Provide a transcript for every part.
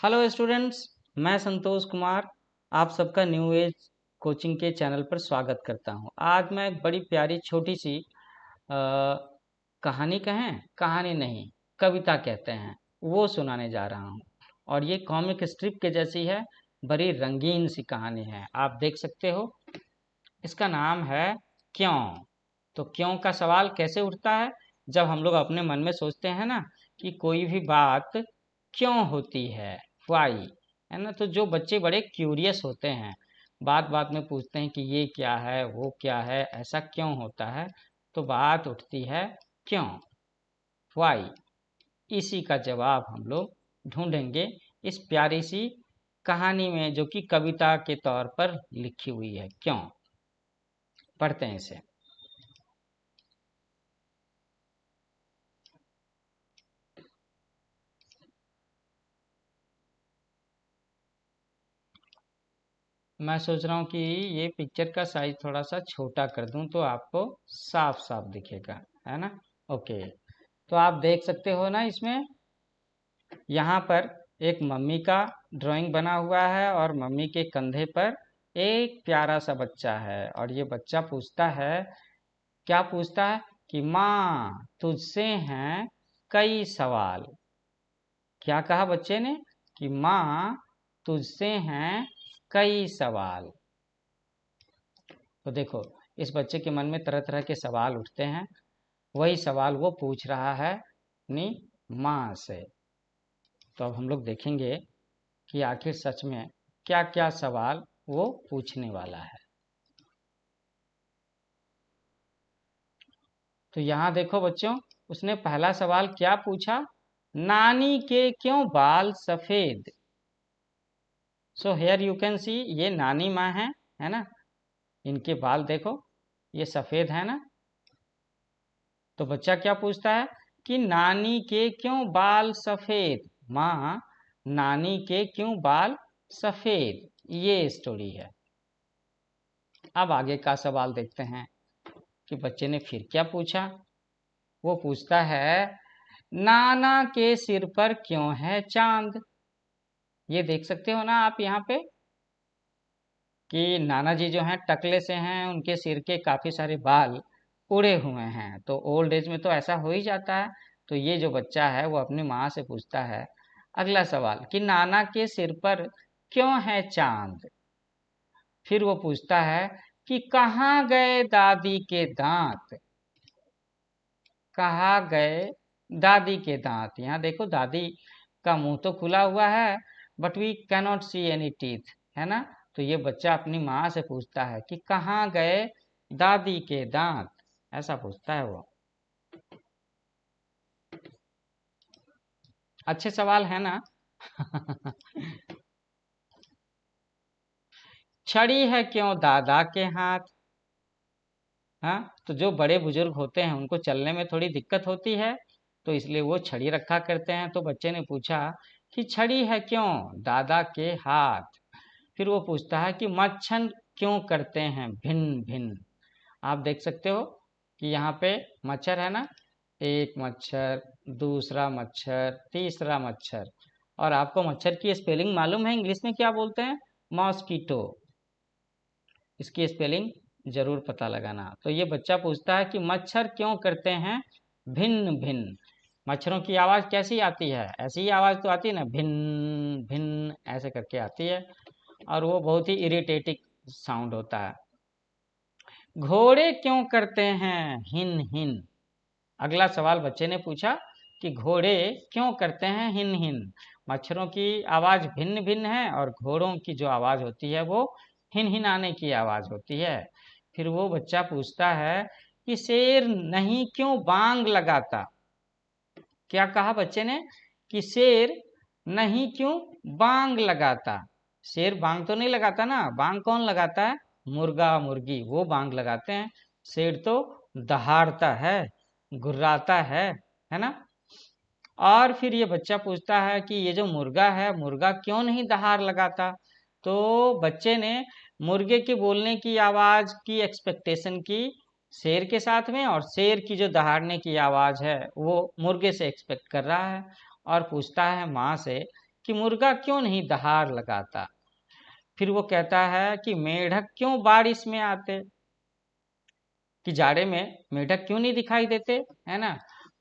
Hello students, मैं संतोष कुमार आप सबका न्यू एज कोचिंग के चैनल पर स्वागत करता हूं। आज मैं एक बड़ी प्यारी छोटी सी कहानी कहें, कहानी नहीं कविता कहते हैं, वो सुनाने जा रहा हूं। और ये कॉमिक स्ट्रिप के जैसी है, बड़ी रंगीन सी कहानी है, आप देख सकते हो। इसका नाम है क्यों। तो क्यों का सवाल कैसे उठता है जब हम लोग अपने मन में सोचते हैं ना कि कोई भी बात क्यों होती है, वाई, है ना। तो जो बच्चे बड़े क्यूरियस होते हैं, बात बात में पूछते हैं कि ये क्या है, वो क्या है, ऐसा क्यों होता है, तो बात उठती है क्यों, वाई। इसी का जवाब हम लोग ढूंढेंगे इस प्यारी सी कहानी में, जो कि कविता के तौर पर लिखी हुई है। क्यों, पढ़ते हैं इसे। मैं सोच रहा हूँ कि ये पिक्चर का साइज थोड़ा सा छोटा कर दूं तो आपको साफ साफ दिखेगा, है ना। ओके, तो आप देख सकते हो ना, इसमें यहाँ पर एक मम्मी का ड्राइंग बना हुआ है और मम्मी के कंधे पर एक प्यारा सा बच्चा है। और ये बच्चा पूछता है, क्या पूछता है कि माँ तुझसे हैं कई सवाल। क्या कहा बच्चे ने कि माँ तुझसे हैं कई सवाल। तो देखो, इस बच्चे के मन में तरह तरह के सवाल उठते हैं, वही सवाल वो पूछ रहा है अपनी माँ से। तो अब हम लोग देखेंगे कि आखिर सच में क्या क्या सवाल वो पूछने वाला है। तो यहाँ देखो बच्चों, उसने पहला सवाल क्या पूछा, नानी के क्यों बाल सफेद। सो हेयर यू कैन सी, ये नानी माँ है ना, इनके बाल देखो ये सफेद है ना। तो बच्चा क्या पूछता है कि नानी के क्यों बाल सफेद, माँ नानी के क्यों बाल सफेद, ये स्टोरी है। अब आगे का सवाल देखते हैं कि बच्चे ने फिर क्या पूछा। वो पूछता है, नाना के सिर पर क्यों है चांद। ये देख सकते हो ना आप यहाँ पे कि नाना जी जो हैं टकले से हैं, उनके सिर के काफी सारे बाल उड़े हुए हैं। तो ओल्ड एज में तो ऐसा हो ही जाता है। तो ये जो बच्चा है वो अपनी माँ से पूछता है अगला सवाल कि नाना के सिर पर क्यों है चांद। फिर वो पूछता है कि कहाँ गए दादी के दांत। कहाँ गए दादी के दांत। यहाँ देखो, दादी का मुंह तो खुला हुआ है but we cannot see any teeth, है ना। तो ये बच्चा अपनी माँ से पूछता है कि कहाँ गए दादी के दांत, ऐसा पूछता है वो। अच्छे सवाल है ना। छड़ी है क्यों दादा के हाथ। हाँ, तो जो बड़े बुजुर्ग होते हैं उनको चलने में थोड़ी दिक्कत होती है, तो इसलिए वो छड़ी रखा करते हैं। तो बच्चे ने पूछा कि छड़ी है क्यों दादा के हाथ। फिर वो पूछता है कि मच्छर क्यों करते हैं भिन्न भिन्न। आप देख सकते हो कि यहाँ पे मच्छर है ना, एक मच्छर, दूसरा मच्छर, तीसरा मच्छर। और आपको मच्छर की स्पेलिंग मालूम है इंग्लिश में क्या बोलते हैं, मॉस्कीटो। इसकी स्पेलिंग जरूर पता लगाना। तो ये बच्चा पूछता है कि मच्छर क्यों करते हैं भिन्न भिन्न। मच्छरों की आवाज कैसी आती है, ऐसी ही आवाज तो आती है ना, भिन्न भिन्न ऐसे करके आती है, और वो बहुत ही इरिटेटिंग साउंड होता है। घोड़े क्यों करते हैं हिन हिन। अगला सवाल बच्चे ने पूछा कि घोड़े क्यों करते हैं हिन हिन। मच्छरों की आवाज भिन्न भिन्न है और घोड़ों की जो आवाज होती है वो हिन हिन आने की आवाज होती है। फिर वो बच्चा पूछता है कि शेर नहीं क्यों बांग लगाता। क्या कहा बच्चे ने कि शेर नहीं क्यों बांग लगाता। शेर बांग तो नहीं लगाता ना, बांग कौन लगाता है, मुर्गा मुर्गी वो बांग लगाते हैं। शेर तो दहाड़ता है, गुर्राता है ना। और फिर ये बच्चा पूछता है कि ये जो मुर्गा है, मुर्गा क्यों नहीं दहाड़ लगाता। तो बच्चे ने मुर्गे के बोलने की आवाज की एक्सपेक्टेशन की शेर के साथ में, और शेर की जो दहाड़ने की आवाज है वो मुर्गे से एक्सपेक्ट कर रहा है। और पूछता है माँ से कि मुर्गा क्यों नहीं दहाड़ लगाता। फिर वो कहता है कि मेढक क्यों बारिश में आते, कि जाड़े में मेढक क्यों नहीं दिखाई देते, है ना।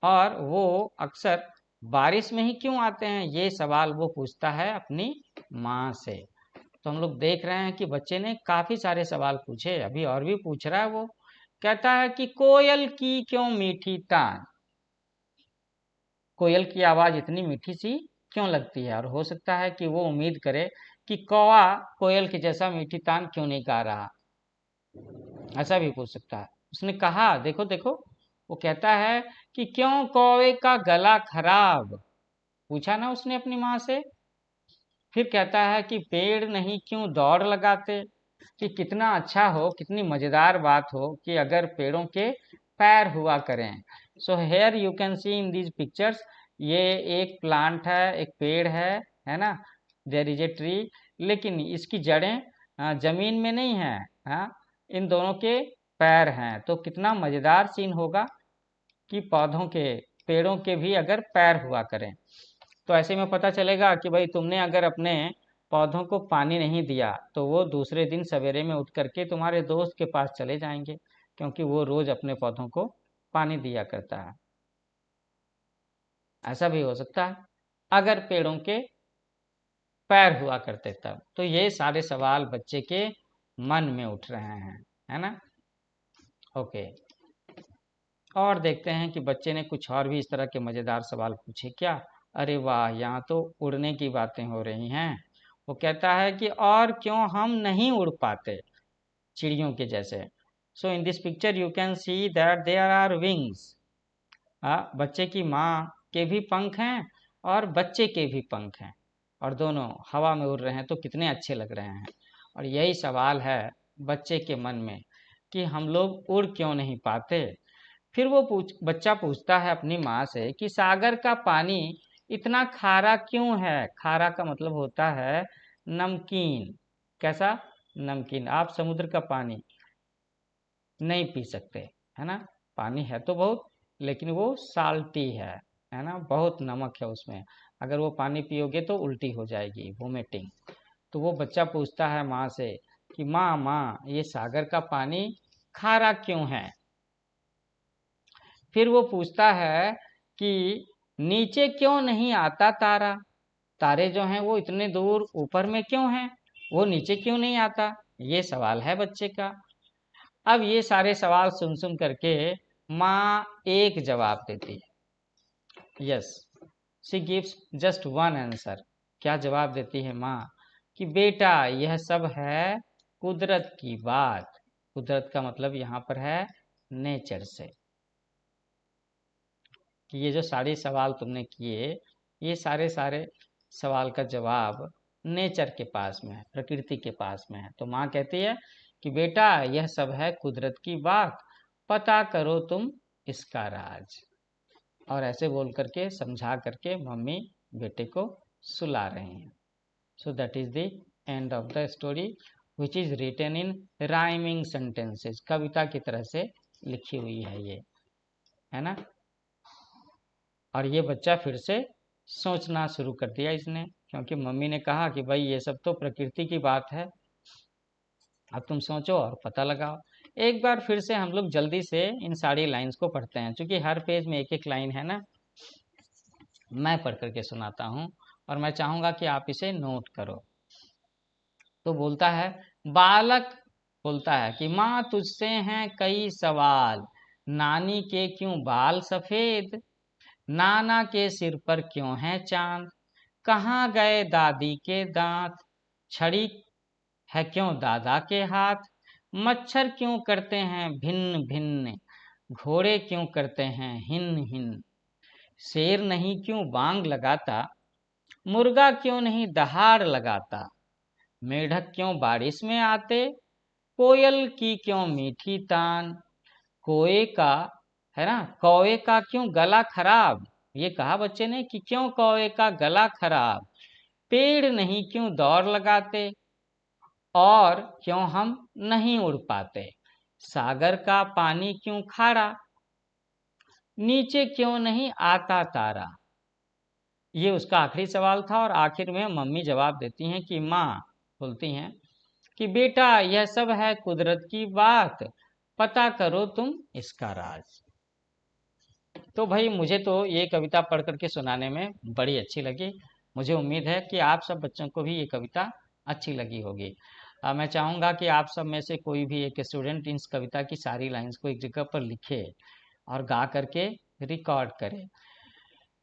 और वो अक्सर बारिश में ही क्यों आते हैं, ये सवाल वो पूछता है अपनी माँ से। तो हम लोग देख रहे हैं कि बच्चे ने काफी सारे सवाल पूछे, अभी और भी पूछ रहा है। वो कहता है कि कोयल की क्यों मीठी तान, कोयल की आवाज इतनी मीठी सी क्यों लगती है। और हो सकता है कि वो उम्मीद करे कि कौवा कोयल के जैसा मीठी तान क्यों नहीं गा रहा, ऐसा भी पूछ सकता है। उसने कहा, देखो देखो, वो कहता है कि क्यों कौवे का गला खराब, पूछा ना उसने अपनी माँ से। फिर कहता है कि पेड़ नहीं क्यों दौड़ लगाते, कि कितना अच्छा हो, कितनी मजेदार बात हो कि अगर पेड़ों के पैर हुआ करें। So here you can C in these pictures, ये एक प्लांट है, एक पेड़ है ना। देयर इज ए ट्री, लेकिन इसकी जड़ें जमीन में नहीं है, हाँ, इन दोनों के पैर हैं। तो कितना मजेदार सीन होगा कि पौधों के, पेड़ों के भी अगर पैर हुआ करें। तो ऐसे में पता चलेगा कि भाई तुमने अगर अपने पौधों को पानी नहीं दिया तो वो दूसरे दिन सवेरे में उठ करके तुम्हारे दोस्त के पास चले जाएंगे, क्योंकि वो रोज अपने पौधों को पानी दिया करता है। ऐसा भी हो सकता है अगर पेड़ों के पैर हुआ करते तब। तो ये सारे सवाल बच्चे के मन में उठ रहे हैं, है ना। ओके, और देखते हैं कि बच्चे ने कुछ और भी इस तरह के मजेदार सवाल पूछे क्या। अरे वाह, यहाँ तो उड़ने की बातें हो रही हैं। वो कहता है कि और क्यों हम नहीं उड़ पाते चिड़ियों के जैसे। So in this picture you can see that there are wings. बच्चे की माँ के भी पंख हैं और बच्चे के भी पंख हैं, और दोनों हवा में उड़ रहे हैं, तो कितने अच्छे लग रहे हैं। और यही सवाल है बच्चे के मन में कि हम लोग उड़ क्यों नहीं पाते। फिर वो बच्चा पूछता है अपनी माँ से कि सागर का पानी इतना खारा क्यों है। खारा का मतलब होता है नमकीन। कैसा? नमकीन। आप समुद्र का पानी नहीं पी सकते, है ना। पानी है तो बहुत, लेकिन वो साल्टी है ना, बहुत नमक है उसमें। अगर वो पानी पियोगे तो उल्टी हो जाएगी, वोमिटिंग। तो वो बच्चा पूछता है माँ से कि माँ माँ, ये सागर का पानी खारा क्यों है। फिर वो पूछता है कि नीचे क्यों नहीं आता तारा, तारे जो हैं वो इतने दूर ऊपर में क्यों हैं, वो नीचे क्यों नहीं आता। ये सवाल है बच्चे का। अब ये सारे सवाल सुन सुन करके माँ एक जवाब देती है। Yes, she gives just one answer. क्या जवाब देती है माँ? कि बेटा यह सब है कुदरत की बात। कुदरत का मतलब यहाँ पर है नेचर से। कि ये जो सारे सवाल तुमने किए, ये सारे सारे सवाल का जवाब नेचर के पास में है, प्रकृति के पास में है। तो माँ कहती है कि बेटा यह सब है कुदरत की बात, पता करो तुम इसका राज। और ऐसे बोल करके, समझा करके मम्मी बेटे को सुला रही हैं। So that is the end of the story which is written in rhyming sentences. कविता की तरह से लिखी हुई है ये, है ना। और ये बच्चा फिर से सोचना शुरू कर दिया इसने, क्योंकि मम्मी ने कहा कि भाई ये सब तो प्रकृति की बात है, अब तुम सोचो और पता लगाओ। एक बार फिर से हम लोग जल्दी से इन सारी लाइंस को पढ़ते हैं, क्योंकि हर पेज में एक एक लाइन है ना। मैं पढ़ करके सुनाता हूँ और मैं चाहूंगा कि आप इसे नोट करो। तो बोलता है, बालक बोलता है कि माँ तुझसे हैं कई सवाल, नानी के क्यों बाल सफेद, नाना के सिर पर क्यों है चांद, कहाँ गए दादी के दांत, छड़ी है क्यों दादा के हाथ, मच्छर क्यों करते हैं भिन्न भिन्न, घोड़े क्यों करते हैं हिन हिन, शेर नहीं क्यों बांग लगाता, मुर्गा क्यों नहीं दहाड़ लगाता, मेढक क्यों बारिश में आते, कोयल की क्यों मीठी तान, कोए का, है ना, कौवे का क्यों गला खराब। ये कहा बच्चे ने कि क्यों कौवे का गला खराब, पेड़ नहीं क्यों दौड़ लगाते, और क्यों हम नहीं उड़ पाते, सागर का पानी क्यों खारा, नीचे क्यों नहीं आता तारा, ये उसका आखिरी सवाल था और आखिर में मम्मी जवाब देती हैं कि माँ बोलती हैं कि बेटा यह सब है कुदरत की बात, पता करो तुम इसका राज। तो भाई मुझे तो ये कविता पढ़ करके सुनाने में बड़ी अच्छी लगी। मुझे उम्मीद है कि आप सब बच्चों को भी ये कविता अच्छी लगी होगी। मैं चाहूँगा कि आप सब में से कोई भी एक स्टूडेंट इस कविता की सारी लाइंस को एक जगह पर लिखे और गा करके रिकॉर्ड करे।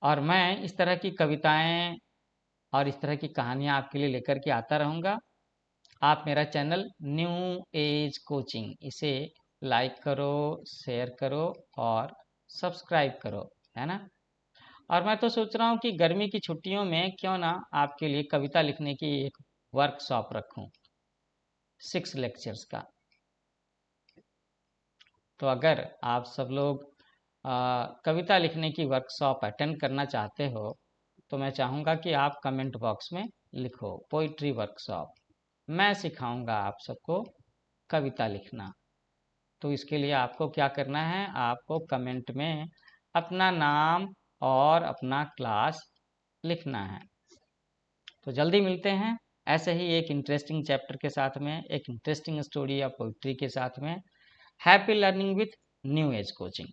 और मैं इस तरह की कविताएं और इस तरह की कहानियां आपके लिए लेकर के आता रहूँगा। आप मेरा चैनल न्यू एज कोचिंग इसे लाइक करो, शेयर करो और सब्सक्राइब करो, है ना। और मैं तो सोच रहा हूँ कि गर्मी की छुट्टियों में क्यों ना आपके लिए कविता लिखने की एक वर्कशॉप रखूँ, 6 लेक्चर्स का। तो अगर आप सब लोग कविता लिखने की वर्कशॉप अटेंड करना चाहते हो तो मैं चाहूँगा कि आप कमेंट बॉक्स में लिखो पोइट्री वर्कशॉप। मैं सिखाऊंगा आप सबको कविता लिखना। तो इसके लिए आपको क्या करना है, आपको कमेंट में अपना नाम और अपना क्लास लिखना है। तो जल्दी मिलते हैं ऐसे ही एक इंटरेस्टिंग चैप्टर के साथ में, एक इंटरेस्टिंग स्टोरी या पोइट्री के साथ में। Happy learning with new age coaching.